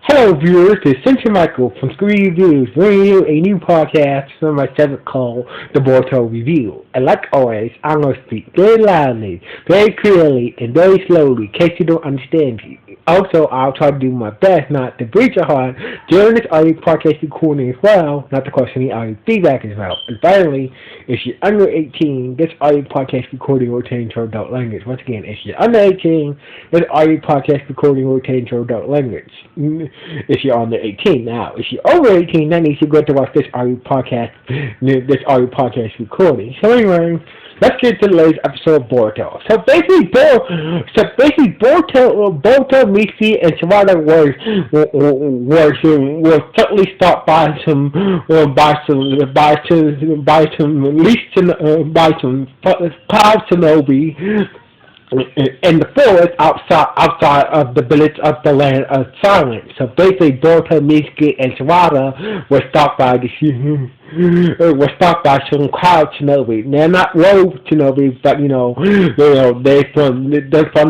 Hello viewers, it's Century Michael from Screen Reviews, bringing you a new podcast from my segment called The Boruto Review. And like always, I'm going to speak very loudly, very clearly, and very slowly in case you don't understand me. Also, I'll try to do my best not to breach your heart during this audio podcast recording as well, not to cause any audio feedback as well. And finally, if you're under 18, this audio podcast recording will change to adult language. Once again, if you're under 18, this audio podcast recording will change to adult language. If you're under 18 now. If you're over 18, then you should go to watch this audio podcast recording. So anyway, let's get to the latest episode of Boruto. So basically, Boruto, Michi, and Shirada was totally stopped by some cloud shinobi in the forest outside of the village of the land of silence. So basically, Boruto, Mitsuki, and Shirada were stopped by some cloud shinobi. They're not rogue shinobi, but they're from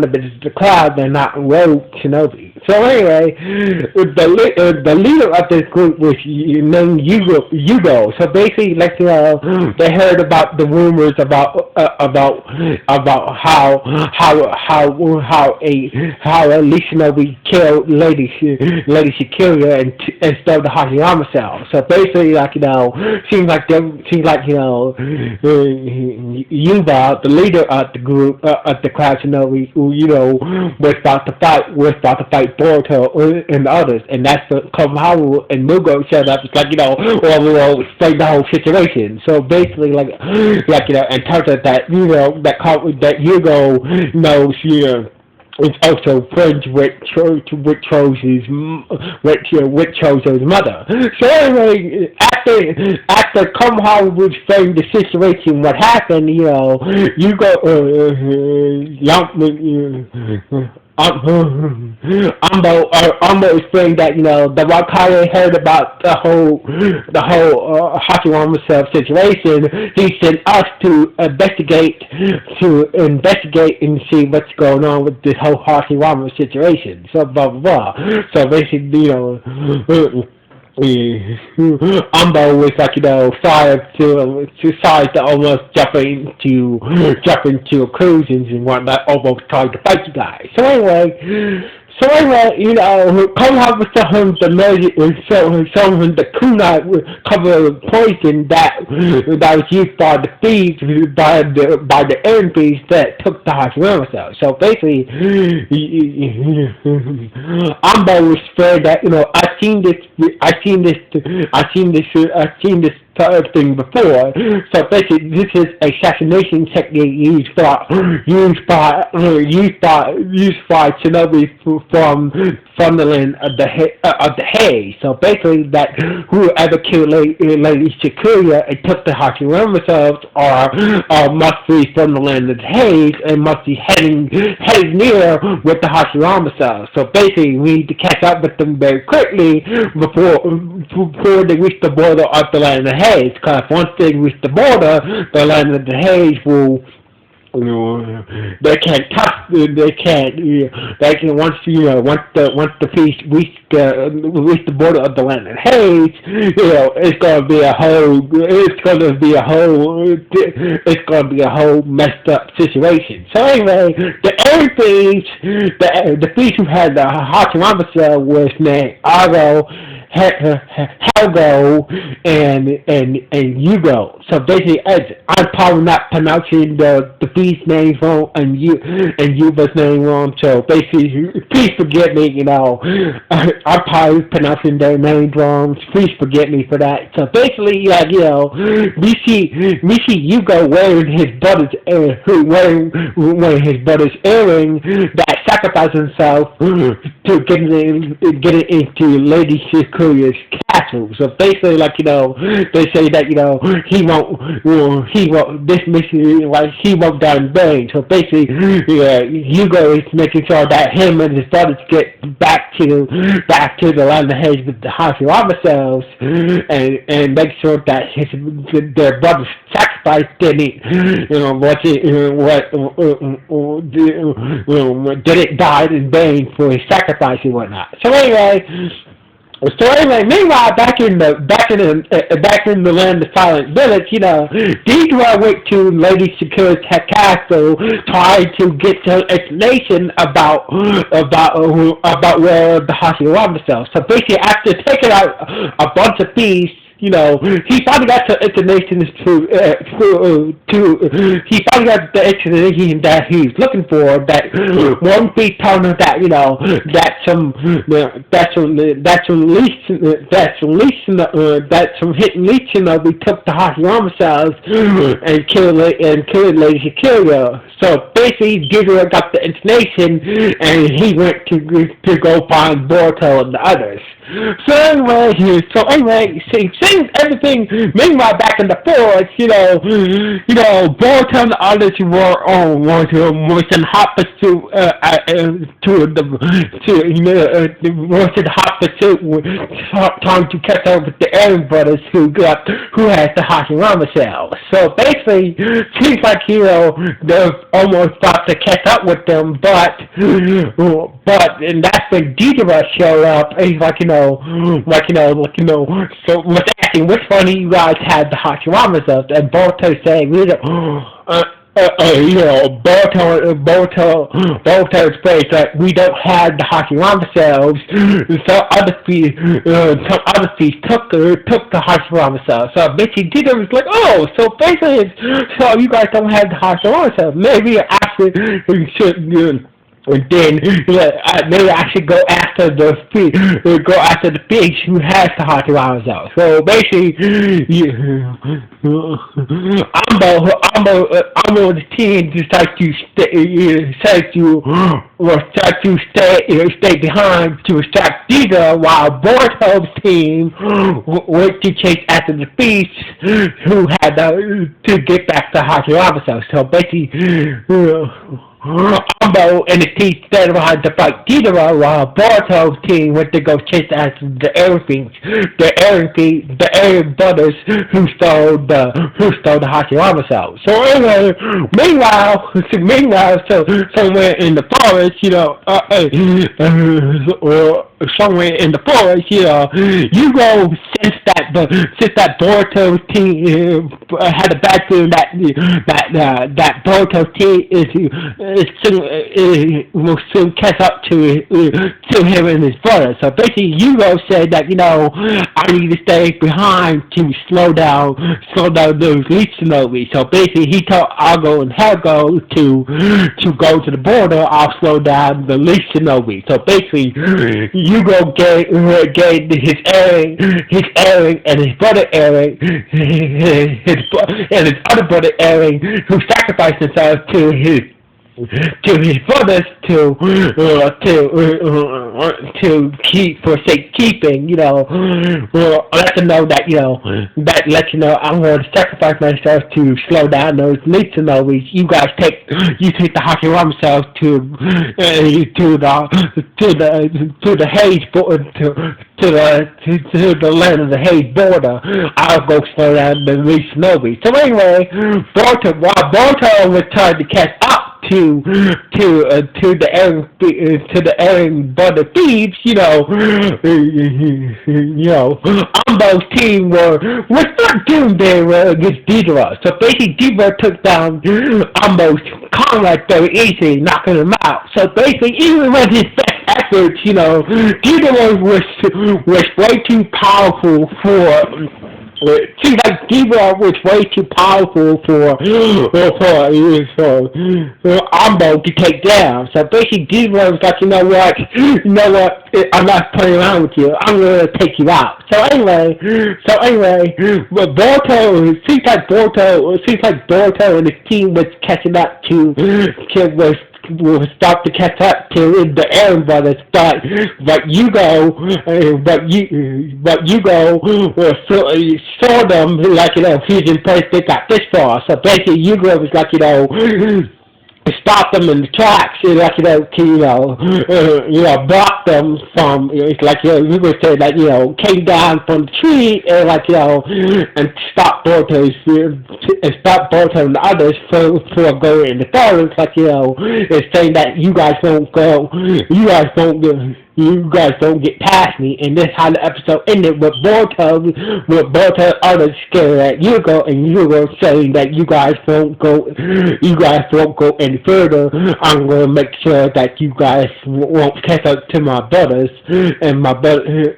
the village of the cloud. They're not rogue shinobi. So anyway, the leader of this group was named Yugo. So basically, they heard about the rumors about how a lead shinobi killed Lady Shikira and stole the Hashirama cell. So basically, seems like Yuba, the leader of the group of the Cloud Shinobi, who was about to fight Boruto and the others, and that's the Komaharu and Mugo showed up. It's explain the whole situation. So basically, and turns out that Yugo knows is also friends with Chozo's mother. So anyway, after Komaharu was explaining the situation, what happened, Ambo explained that the Wakaya heard about the whole Hashirama cell situation. He sent us to investigate and see what's going on with this whole Hashirama situation. So blah blah blah. So basically, Umbo was decided to almost jump into conclusions and whatnot, almost trying to fight you guys. So anyway, Konoha was telling him the kunai cover poison that was used by the thieves, by the errand thieves that took the Hashirama cell. So basically, Ambo was scared that I've seen this thing before. So basically, this is assassination technique used by shinobi from the land of the Haze. So basically, that whoever killed Lady Shikira and took the Hashirama cells must be from the land of the Haze and must be heading near with the Hashirama cells. So basically, we need to catch up with them very quickly before they reach the border of the land of the Haze. Because once they reach the border, the land of the Haze will. They can't touch. They can once the feast reach the border of the land of Haze. It's gonna be a whole messed up situation. So anyway, the feast who had the Hashirama cell was named Helgo and Yugo. So basically, I'm probably not pronouncing the feast name wrong and Yuba's name wrong. So basically, please forgive me. I'm probably pronouncing their names wrong. Please forgive me for that. So basically, we see Yugo wearing his brother's earring that sacrificed himself to get into Lady Shikura's castle. So basically, like they say that he won't dismiss like he won't die in vain. So basically, Hugo is making sure that him and his brothers get back to the land of Hades with the Hashirama cells, and make sure that their brother's sacrifice didn't didn't die in vain for his sacrifice and whatnot. So anyway, meanwhile, back in the land of Silent Village, Deidre went to Lady Sakura's castle, trying to get some explanation about where the Hashirama cells. So basically, after taking out a bunch of thieves, he finally got the information he finally got the explanation that he's looking for. That one thief told him that some hidden leech we took the Hashirama cells and killed Lady Shakira. So basically, Deidre got the information and he went to go find Boruto and the others. So anyway, seeing everything. Meanwhile, back in the forest, Boruto and the others was in hot pursuit trying to catch up with the Aaron brothers who has the Hashirama cell. So basically, seems like they're almost about to catch up with them, but and that's when Deidre showed up. And he's like, so what's asking which one of you guys had the Hashirama cells? And Boruto saying, Boruto explains that we don't have the Hashirama cells. Some other thieves took the Hashirama cells. So basically, Deidre was like, oh, so basically, so you guys don't have the Hashirama cells. Maybe actually you should. And then maybe I should go after the fish who has the Hashirama cells. So basically, Ambo the team decides to stay behind to extract Deidre, while Boruto's team went to chase after the fish who had to get back the Hashirama cells. So basically. Ambo and his team stayed behind to fight Deidre, while Boruto's team went to go chase after the Aaron brothers who stole the Hashirama cells. So anyway, meanwhile, somewhere in the forest, somewhere in the forest, Hugo, since that Boruto's team had a bad feeling that Boruto's team will soon catch up to him and his brother. So basically, Hugo said that I need to stay behind to slow down those leech shinobi. So basically, he told Argo and Helgo to go to the border. I'll slow down the leech shinobi. So basically, Hugo gave his Aaron and his brother Aaron, his other brother Aaron, who sacrificed themselves to his brothers keep for safekeeping, let them know that I'm going to sacrifice myself to slow down those leech shinobi. You guys take the Hashirama cells to the Hades to the land of the Hades border. I'll go slow down the leech shinobi. So anyway, while Boruto was trying to catch up to the Aaron brother thieves, Ambo's team was not doing very well against Deidre. So basically, Deidre took down Ambo's comrade very easily, knocking him out. So basically, even with his best efforts, Deidre was way too powerful for. It seems like Deidre was way too powerful for Ambo to take down. So basically, Deidre was like, you know what? I'm not playing around with you. I'm gonna take you out. So anyway, Boruto seems like Boruto and his team was will start to catch up to the Aaron brothers, but you go, saw them like he's in place. They got this far, so basically you go was like stop them in the tracks, like block them from. It's like you would say that came down from the tree and and stop Boruto's and stop Boruto and the others for going in the forest. Like it's saying that you guys won't go, you guys don't get past me, and this how the episode ended with Boruto others scared at Yugo, and Yugo saying that you guys won't go any further. I'm gonna make sure that you guys won't catch up to my brothers and my brother,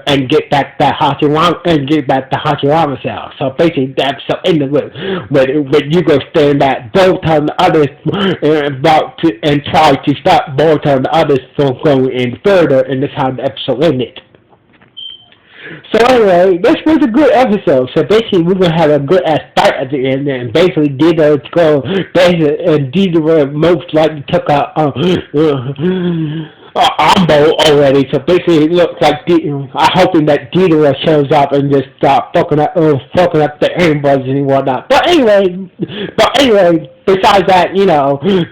and get back that Hachirama cell. So basically, the episode ended with Yugo staring at Boruto and the others and try to stop Boruto and the others from going any further. And that's how the episode ended. So anyway, this was a good episode. So basically, we're gonna have a good ass fight at the end, and basically, Dida most likely took a Ambo already. So basically, it looks like I'm hoping that Dida shows up and just start fucking up the aimbuzz and whatnot. But anyway, besides that,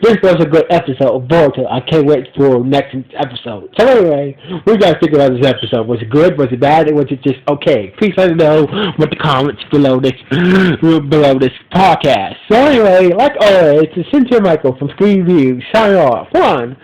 this was a good episode of Boruto. I can't wait for next episode. So anyway, we gotta think about this episode. Was it good? Was it bad? Or was it just okay? Please let me know with the comments below this podcast. So anyway, like always, it's Cynthia Michael from Screen View. Sign off. One.